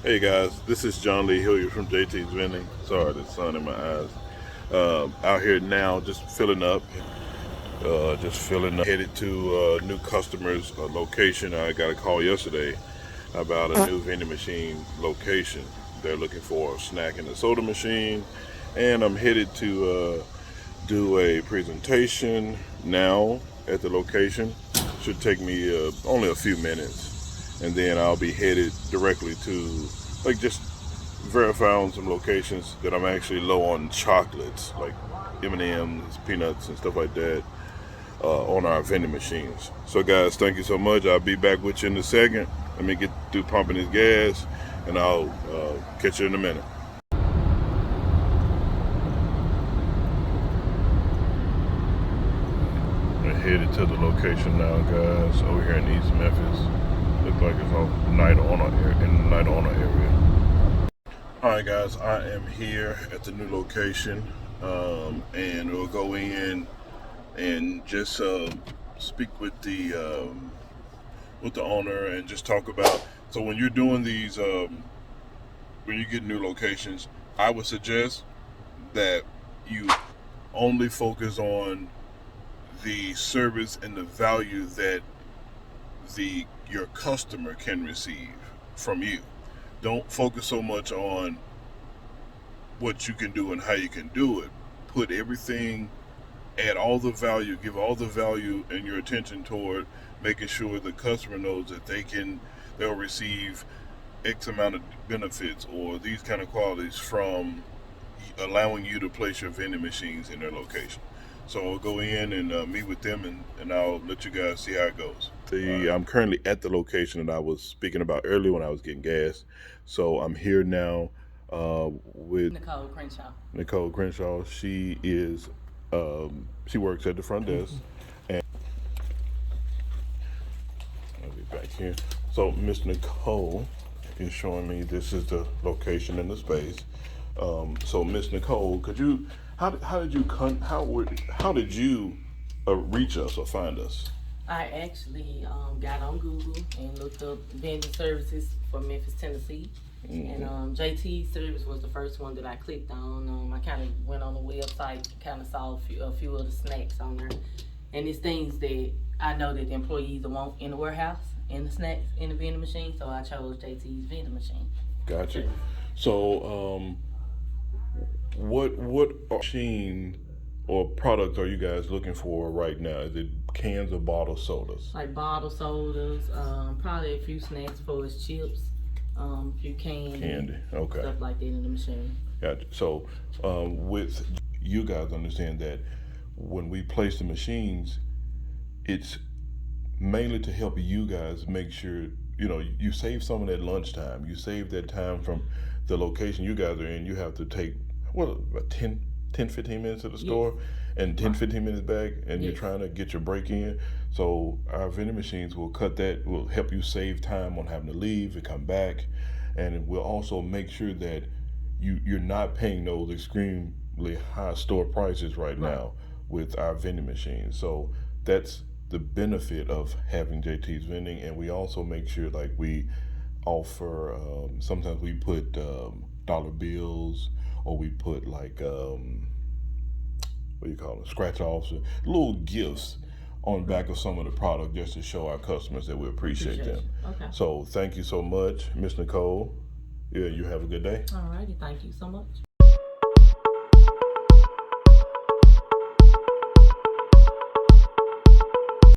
Hey guys, this is John Lee Hilliard from JT's Vending. Sorry, the sun in my eyes. Out here now, just filling up. Headed to new customers' location. I got a call yesterday about a new vending machine location. They're looking for a snack and a soda machine, and I'm headed to do a presentation now at the location. Should take me only a few minutes, and then I'll be headed directly to just verify on some locations that I'm actually low on chocolates, like M&Ms, peanuts, and stuff like that, on our vending machines. So guys, thank you so much. I'll be back with you in a second. Let me get through pumping this gas, and I'll catch you in a minute. I'm headed to the location now, guys, over here in East Memphis. Looks like it's in the Night Owner area. Alright guys, I am here at the new location, and we'll go in and just speak with the owner and just talk about. So when you're doing these, when you get new locations, I would suggest that you only focus on the service and the value that your customer can receive from you. Don't focus so much on what you can do and how you can do it. Put everything, add all the value, give all the value and your attention toward making sure the customer knows that they'll receive X amount of benefits or these kind of qualities from allowing you to place your vending machines in their location. So I'll go in and meet with them, and I'll let you guys see how it goes. I'm currently at the location that I was speaking about earlier when I was getting gas. So I'm here now with Nicole Crenshaw. She is she works at the front desk, and I'll be back here. So Miss Nicole is showing me this is the location and the space. So Miss Nicole, could you? How did you reach us or find us? I actually got on Google and looked up vending services for Memphis, Tennessee. Mm-hmm. And JT's service was the first one that I clicked on. I kind of went on the website, kind of saw a few of the snacks on there. And it's things that I know that the employees want in the warehouse, in the snacks, in the vending machine. So I chose JT's vending machine. Gotcha. So what machine or products are you guys looking for right now? Is it cans or bottled sodas? Like bottled sodas, probably a few snacks for us, chips, a few candy, okay, stuff like that in the machine. Gotcha. So with you guys understand that when we place the machines, it's mainly to help you guys make sure, you save some of that lunchtime. You save that time from the location you guys are in. You have to take, about 10, 15 minutes to the store, yes, and 10, 15 minutes back, and yes, you're trying to get your break in. So our vending machines will will help you save time on having to leave and come back. And it will also make sure that you're not paying those extremely high store prices right now with our vending machines. So that's the benefit of having JT's Vending. And we also make sure we offer, sometimes we put dollar bills, or we put scratch offs, little gifts on back of some of the product, just to show our customers that we appreciate them. Okay. So thank you so much, Miss Nicole. Yeah, you have a good day. All righty, thank you so much.